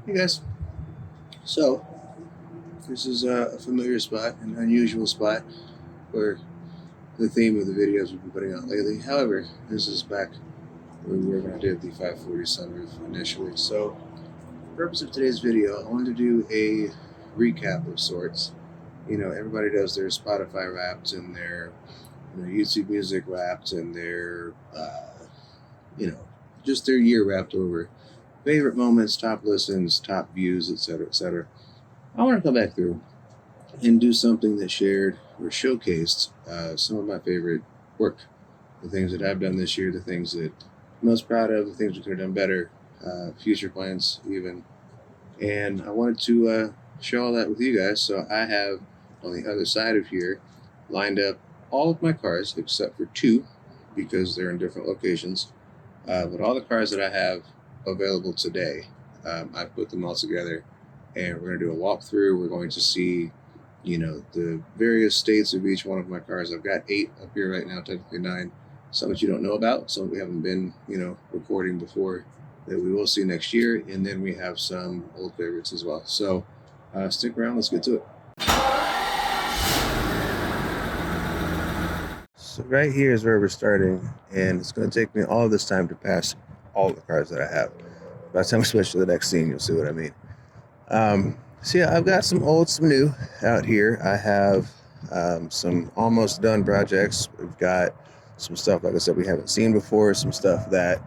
Hey guys, so this is a familiar spot, an unusual spot for the theme of the videos we've been putting out lately. However, this is back where we were going to do the 540 sunroof initially. So, for the purpose of today's video, I wanted to do a recap of sorts. You know, everybody does their Spotify Wrapped and their YouTube Music Wrapped and their, just their year wrapped over. Favorite moments, top listens, top views, etc., etc. I want to come back through and do something that shared or showcased some of my favorite work, the things that I've done this year, the things that I'm most proud of, the things we could have done better, future plans even. And I wanted to share all that with you guys. So I have on the other side of here lined up all of my cars except for two because they're in different locations. But all the cars that I have available today, I put them all together and we're going to do a walkthrough. We're going to see, the various states of each one of my cars. I've got 8 up here right now, technically 9. Some that you don't know about, some we haven't been, recording before that we will see next year. And then we have some old favorites as well. So stick around, let's get to it. So right here is where we're starting, and it's going to take me all this time to pass all the cars that I have. By the time we switch to the next scene, you'll see what I mean. So yeah, I've got some old, some new out here. I have some almost done projects. We've got some stuff, like I said, we haven't seen before, some stuff that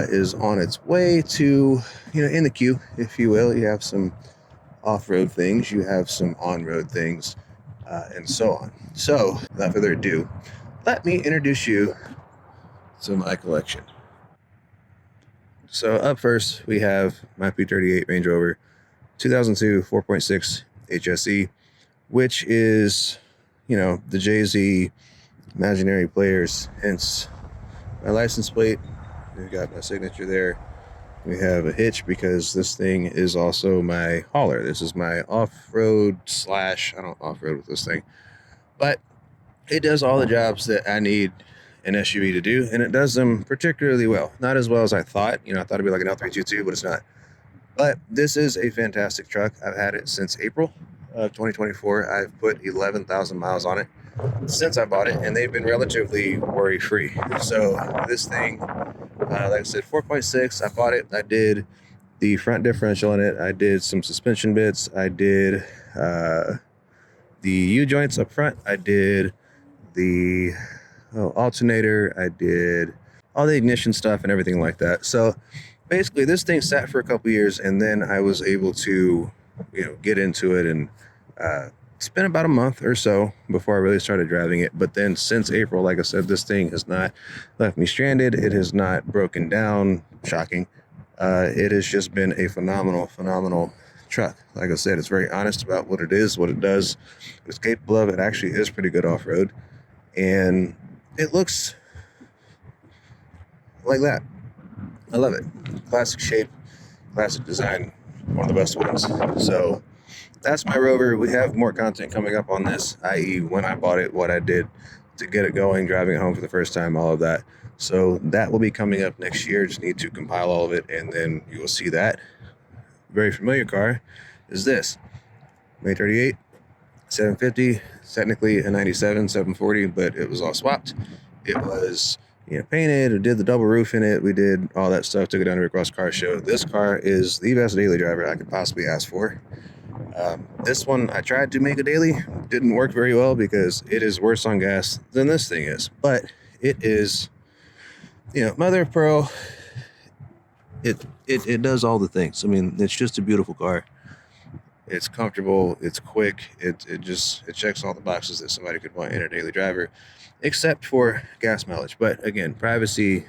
is on its way to, in the queue, if you will. You have some off-road things, you have some on-road things, and so on. So, without further ado, let me introduce you to my collection. So up first, we have my P38 Range Rover 2002 4.6 HSE, which is, the Jay-Z imaginary players, hence my license plate. We've got my signature there. We have a hitch because this thing is also my hauler. This is my off-road / I don't off-road with this thing, but it does all the jobs that I need an SUV to do, and it does them particularly well. Not as well as I thought. I thought it'd be like an L322, but it's not. But this is a fantastic truck. I've had it since April of 2024. I've put 11,000 miles on it since I bought it, and they've been relatively worry-free. So this thing, like I said, 4.6, I bought it. I did the front differential in it. I did some suspension bits. I did the U-joints up front. I did the alternator. I did all the ignition stuff and everything like that. So basically this thing sat for a couple years, and then I was able to, get into it, and it's been about a month or so before I really started driving it. But then since April, like I said, this thing has not left me stranded. It has not broken down. Shocking. It has just been a phenomenal truck. Like I said, it's very honest about what it is, what it does, what it's capable of. It actually is pretty good off-road, and it looks like that. I love it. Classic shape, classic design, one of the best ones. So that's my Rover. We have more content coming up on this, i.e. when I bought it, what I did to get it going, driving it home for the first time, all of that. So that will be coming up next year. Just need to compile all of it, and then you will see that. Very familiar car is this. May 38, 750, technically a 97, 740, but it was all swapped. It was painted, or did the double roof in it. We did all that stuff, took it down to Rick Ross Car Show. This car is the best daily driver I could possibly ask for. This one I tried to make a daily, didn't work very well because it is worse on gas than this thing is. But it is, mother of pearl. It does all the things. I mean, it's just a beautiful car. It's comfortable, it's quick, it checks all the boxes that somebody could want in a daily driver, except for gas mileage. But again, privacy,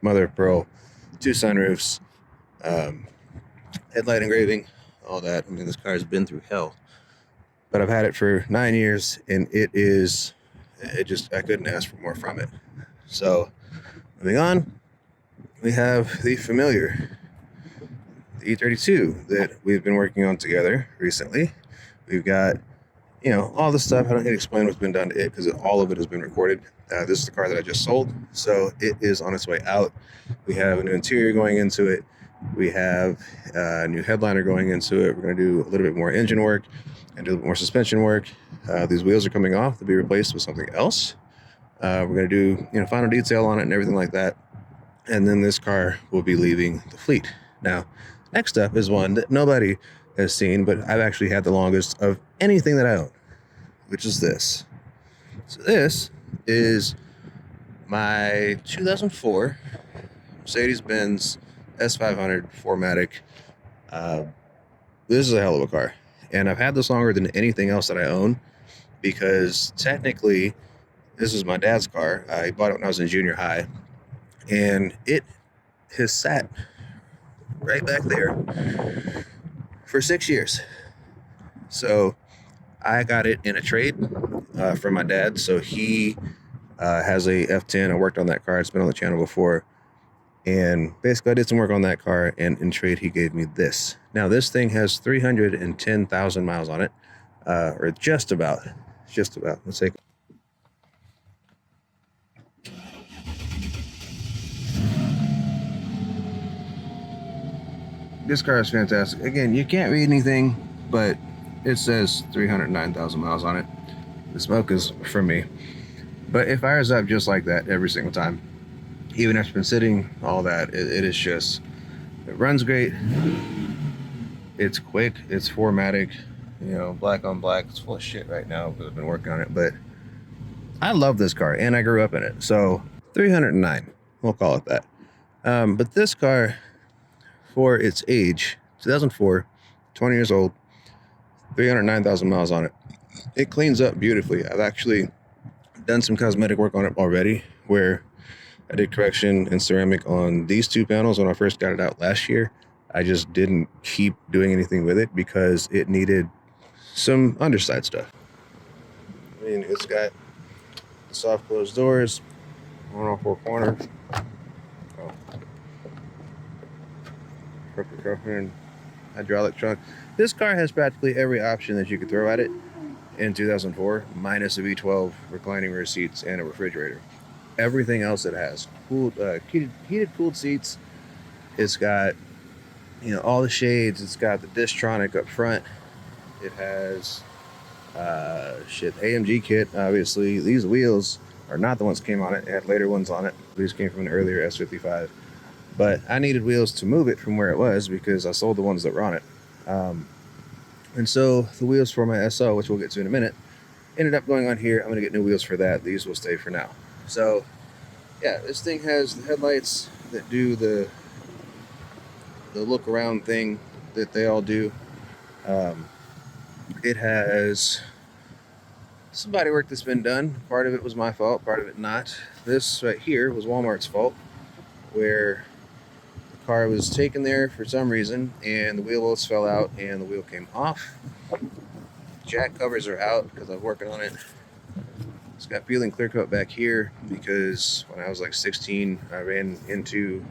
mother of pearl, 2 sunroofs, headlight engraving, all that. I mean, this car's been through hell, but I've had it for 9 years, and I couldn't ask for more from it. So moving on, we have the familiar the E32 that we've been working on together recently. We've got, all the stuff. I don't need to explain what's been done to it because all of it has been recorded. This is the car that I just sold, so it is on its way out. We have a new interior going into it. We have a new headliner going into it. We're going to do a little bit more engine work and do a little bit more suspension work. These wheels are coming off to be replaced with something else. We're going to do, you know, final detail on it and everything like that. And then this car will be leaving the fleet. Now, next up is one that nobody has seen, but I've actually had the longest of anything that I own, which is this. So this is my 2004 Mercedes-Benz S500 4MATIC. This is a hell of a car. And I've had this longer than anything else that I own because technically this is my dad's car. I bought it when I was in junior high. And it has sat right back there for 6 years. So I got it in a trade from my dad. So he has a F10. I worked on that car. It's been on the channel before. And basically I did some work on that car, and in trade he gave me this. Now this thing has 310,000 miles on it, or just about. Let's take. This car is fantastic. Again, you can't read anything, but it says 309,000 miles on it. The smoke is from me. But it fires up just like that every single time. Even after it's been sitting, all that, it is just, it runs great. It's quick, it's 4MATIC, you know, black on black. It's full of shit right now because I've been working on it, but I love this car and I grew up in it. So 309, we'll call it that. But this car, for its age, 2004, 20 years old, 309,000 miles on it. It cleans up beautifully. I've actually done some cosmetic work on it already, where I did correction and ceramic on these two panels when I first got it out last year. I just didn't keep doing anything with it because it needed some underside stuff. I mean, it's got soft closed doors on all four corners. Oh. And hydraulic trunk. This car has practically every option that you could throw at it in 2004, minus a V12, reclining rear seats, and a refrigerator. Everything else it has, cooled, heated cooled seats. It's got, you know, all the shades. It's got the Distronic up front. It has AMG kit. Obviously, these wheels are not the ones that came on it. It had later ones on it. These came from an earlier S55. But I needed wheels to move it from where it was because I sold the ones that were on it. And so the wheels for my SO, which we'll get to in a minute, ended up going on here. I'm going to get new wheels for that. These will stay for now. So, yeah, this thing has the headlights that do the look around thing that they all do. It has some body work that's been done. Part of it was my fault, part of it not. This right here was Walmart's fault, where the car was taken there for some reason and the wheel bolts fell out and the wheel came off. Jack covers are out because I'm working on it. It's got peeling clear coat back here because when I was like 16, I ran into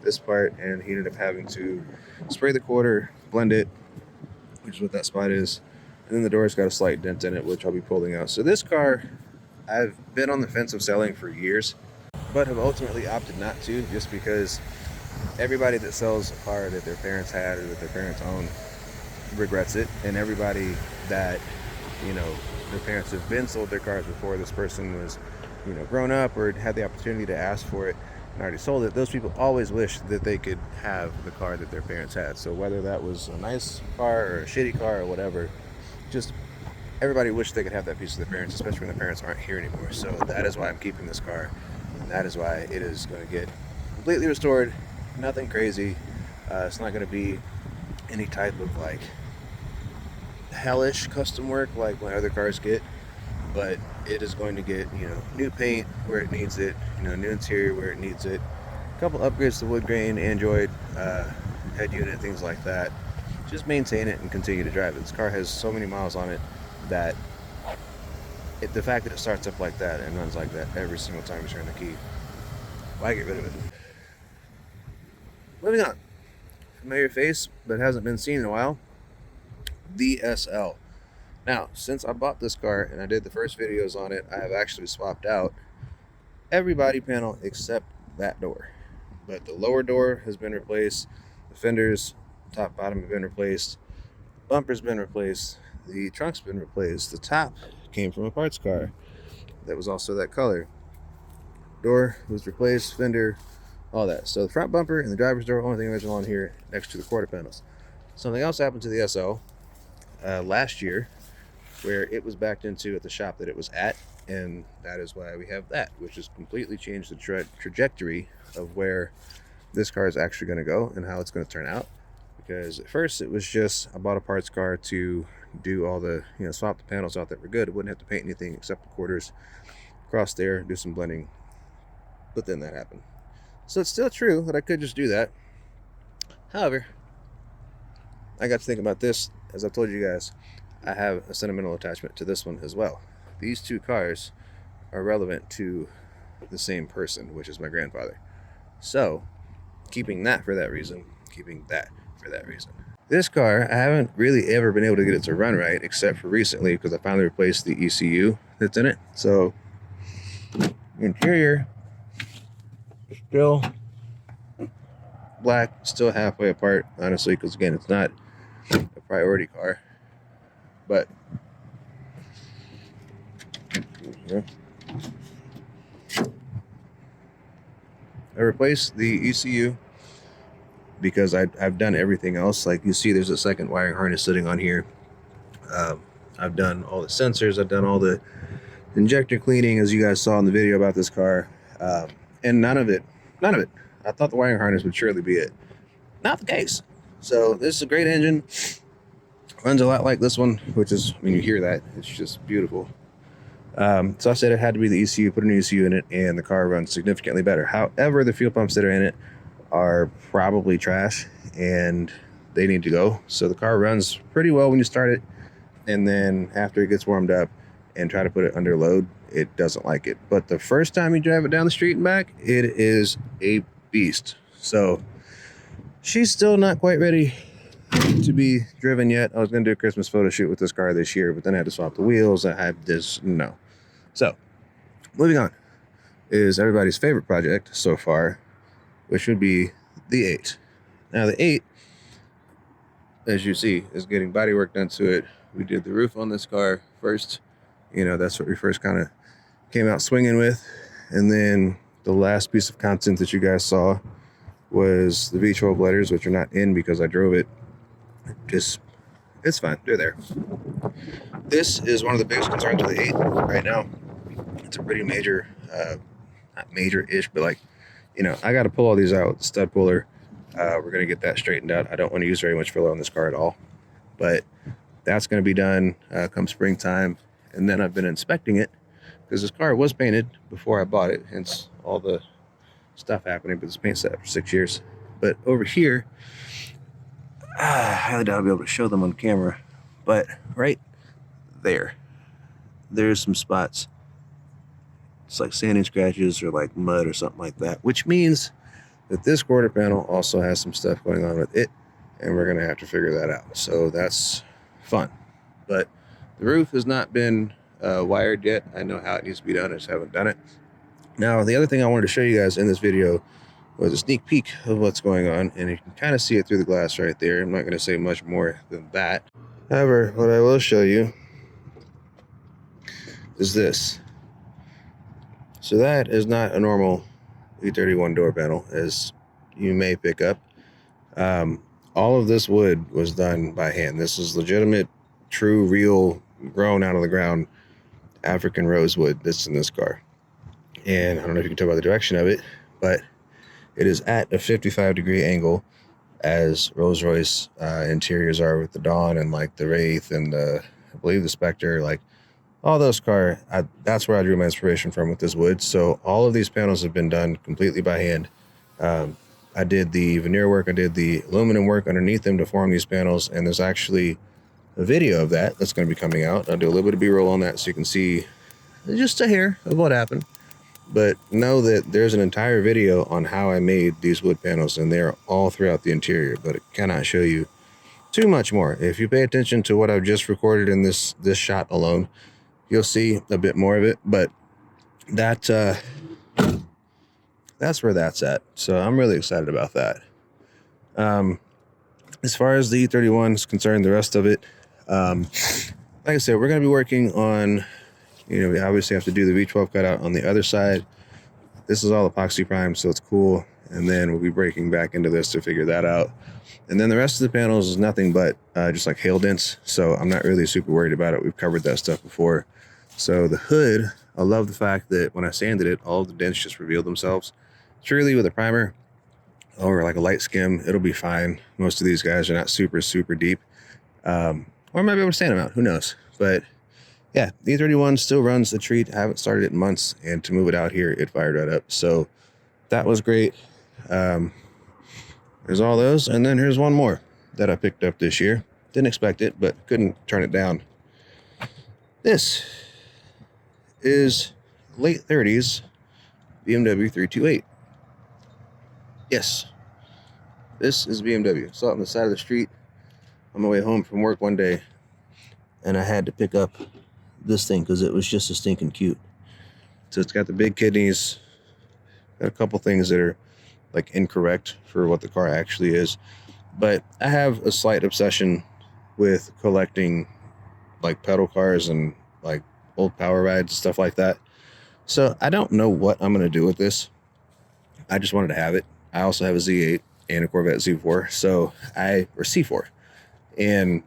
this part and he ended up having to spray the quarter, blend it, which is what that spot is. And then the door's got a slight dent in it, which I'll be pulling out. So this car, I've been on the fence of selling for years, but have ultimately opted not to, just because everybody that sells a car that their parents had or that their parents own regrets it. And everybody that, you know, their parents have been sold their cars before this person was, you know, grown up or had the opportunity to ask for it and already sold it, those people always wish that they could have the car that their parents had. So whether that was a nice car or a shitty car or whatever, just everybody wished they could have that piece of their parents, especially when their parents aren't here anymore. So that is why I'm keeping this car, and that is why it is going to get completely restored. Nothing crazy. It's not going to be any type of like hellish custom work like my other cars get, but it is going to get, you know, new paint where it needs it, you know, new interior where it needs it, a couple upgrades to wood grain, Android head unit, things like that. Just maintain it and continue to drive it. This car has so many miles on it that the fact that it starts up like that and runs like that every single time you turn the key, why get rid of it? Moving on. Familiar face, but hasn't been seen in a while. VSL. Now, since I bought this car and I did the first videos on it, I have actually swapped out every body panel except that door. But the lower door has been replaced. The fenders, top, bottom have been replaced. Bumper's been replaced. The trunk's been replaced. The top came from a parts car that was also that color. Door was replaced, fender, all that. So the front bumper and the driver's door, only thing original on here next to the quarter panels. Something else happened to the SL last year, where it was backed into at the shop that it was at, and that is why we have that, which has completely changed the trajectory of where this car is actually going to go and how it's going to turn out. Because at first it was just, I bought a parts car to do all the, swap the panels out that were good. I wouldn't have to paint anything except the quarters across there, do some blending. But then that happened. So it's still true that I could just do that. However, I got to think about this. As I've told you guys, I have a sentimental attachment to this one as well. These two cars are relevant to the same person, which is my grandfather. So keeping that for that reason, keeping that for that reason. This car, I haven't really ever been able to get it to run right, except for recently, because I finally replaced the ECU that's in it. So the interior is still black, still halfway apart, honestly, because again, it's not a priority car. But I replaced the ECU because I've done everything else. Like you see, there's a second wiring harness sitting on here. I've done all the sensors. I've done all the injector cleaning, as you guys saw in the video about this car. And none of it. I thought the wiring harness would surely be it. Not the case. So this is a great engine. Runs a lot like this one, which is, when you hear that, it's just beautiful. So I said it had to be the ECU, put an ECU in it, and the car runs significantly better. However, the fuel pumps that are in it are probably trash, and they need to go. So the car runs pretty well when you start it, and then after it gets warmed up and try to put it under load, it doesn't like it. But the first time you drive it down the street and back, it is a beast. So she's still not quite ready to be driven yet. I was going to do a Christmas photo shoot with this car this year, but then I had to swap the wheels. I had this, no. So moving on is everybody's favorite project so far, which would be the 8. Now the 8, as you see, is getting body work done to it. We did the roof on this car first. That's what we first kind of came out swinging with. And then the last piece of content that you guys saw was the V12 letters, which are not in because I drove it. It's fine, they're there. This is one of the biggest concerns with the 8 right now. It's a pretty major, not major-ish, but I got to pull all these out with the stud puller. We're going to get that straightened out. I don't want to use very much filler on this car at all, but that's going to be done come springtime. And then I've been inspecting it because this car was painted before I bought it, hence all the stuff happening, but this paint set for 6 years. But over here, I highly doubt I'll be able to show them on camera, but right there's some spots. It's like sanding scratches or like mud or something like that, which means that this quarter panel also has some stuff going on with it, and we're gonna have to figure that out. So that's fun. But the roof has not been wired yet. I know how it needs to be done, I just haven't done it. Now, the other thing I wanted to show you guys in this video was a sneak peek of what's going on, and you can kind of see it through the glass right there. I'm not going to say much more than that. However, what I will show you is this. So that is not a normal E31 door panel, as you may pick up. All of this wood was done by hand. This is legitimate, true, real, grown out of the ground African rosewood that's in this car. And I don't know if you can tell by the direction of it, but it is at a 55-degree angle, as Rolls-Royce interiors are with the Dawn and like the Wraith and I believe the Spectre, like all those cars. That's where I drew my inspiration from with this wood. So all of these panels have been done completely by hand. I did the veneer work, I did the aluminum work underneath them to form these panels, and there's actually a video of that that's going to be coming out. I'll do a little bit of B-roll on that so you can see just a hair of what happened. But know that there's an entire video on how I made these wood panels, and they're all throughout the interior, but it cannot show you too much more. If you pay attention to what I've just recorded in this shot alone, you'll see a bit more of it, but that's where that's at. So I'm really excited about that. As far as the E31 is concerned, the rest of it, like I said, we're going to be working on, we obviously have to do the V12 cutout on the other side. This is all epoxy prime, so it's cool. And then we'll be breaking back into this to figure that out. And then the rest of the panels is nothing but just like hail dents. So I'm not really super worried about it. We've covered that stuff before. So the hood, I love the fact that when I sanded it, all of the dents just revealed themselves. Surely with a primer or like a light skim, it'll be fine. Most of these guys are not super, super deep. Or I might be able to sand them out. Who knows? But yeah, the E31 still runs a treat. I haven't started it in months, and to move it out here, it fired right up. So that was great. There's all those, and then here's one more that I picked up this year. Didn't expect it, but couldn't turn it down. This is late 30s BMW 328. Yes, this is BMW. Saw it on the side of the street on my way home from work one day, and I had to pick up this thing because it was just so stinking cute. So it's got the big kidneys, got a couple things that are like incorrect for what the car actually is, but I have a slight obsession with collecting like pedal cars and like old power rides and stuff like that. So I don't know what I'm going to do with this. I just wanted to have it. I also have a Z8 and a Corvette Z4, or C4, and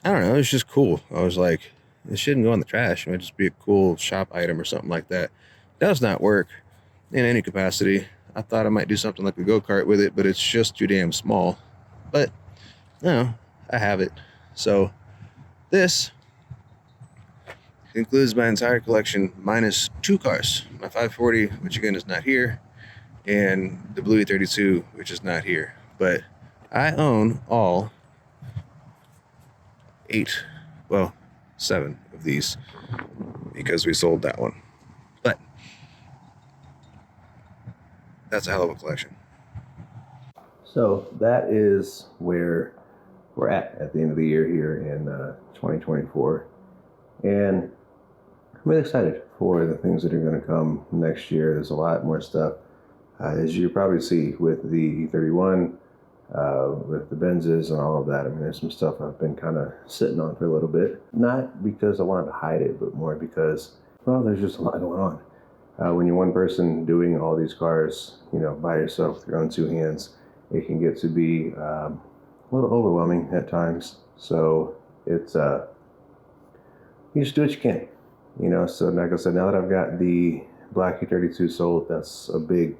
I don't know, it was just cool. I was like, it shouldn't go in the trash. It might just be a cool shop item or something like that. It does not work in any capacity. I thought I might do something like a go-kart with it, but it's just too damn small. But, no, I have it. So, this concludes my entire collection, minus 2 cars. My 540, which again is not here, and the Blue E32, which is not here. But I own all 7 of these because we sold that one. But that's a hell of a collection. So that is where we're at the end of the year here in 2024. And I'm really excited for the things that are going to come next year. There's a lot more stuff. As you probably see with the E31, with the Benzes and all of that. I mean, there's some stuff I've been kind of sitting on for a little bit. Not because I wanted to hide it, but more because, well, there's just a lot going on. When you're one person doing all these cars, by yourself with your own 2 hands, it can get to be a little overwhelming at times. So it's, you just do what you can, So like I said, now that I've got the black E32 sold, that's a big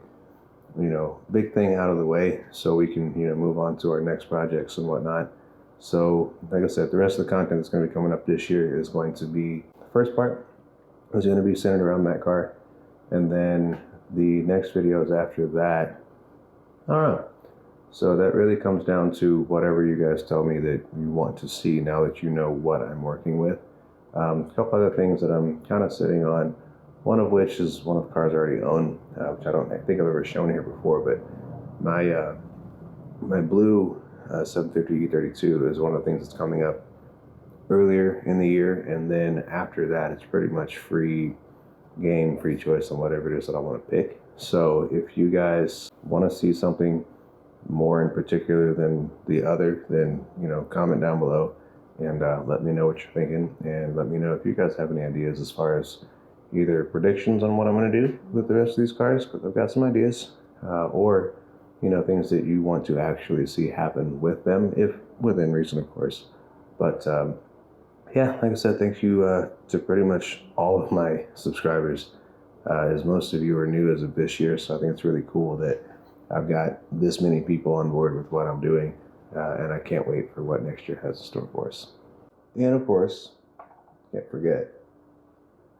thing out of the way, so we can, move on to our next projects and whatnot. So, like I said, the rest of the content that's going to be coming up this year is going to be, the first part is going to be centered around that car, and then the next videos after that, I don't know. So that really comes down to whatever you guys tell me that you want to see now that you know what I'm working with. A couple other things that I'm kind of sitting on. One of which is one of the cars I already own, which I think I've ever shown here before, but my blue 750 E32 is one of the things that's coming up earlier in the year, and then after that, it's pretty much free game, free choice on whatever it is that I want to pick. So if you guys want to see something more in particular than the other, then, comment down below and let me know what you're thinking, and let me know if you guys have any ideas as far as either predictions on what I'm going to do with the rest of these cars, because I've got some ideas, or things that you want to actually see happen with them, if within reason, of course. But yeah, like I said, thank you to pretty much all of my subscribers, as most of you are new as of this year, so I think it's really cool that I've got this many people on board with what I'm doing, and I can't wait for what next year has in store for us. And of course, can't forget,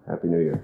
Happy New Year.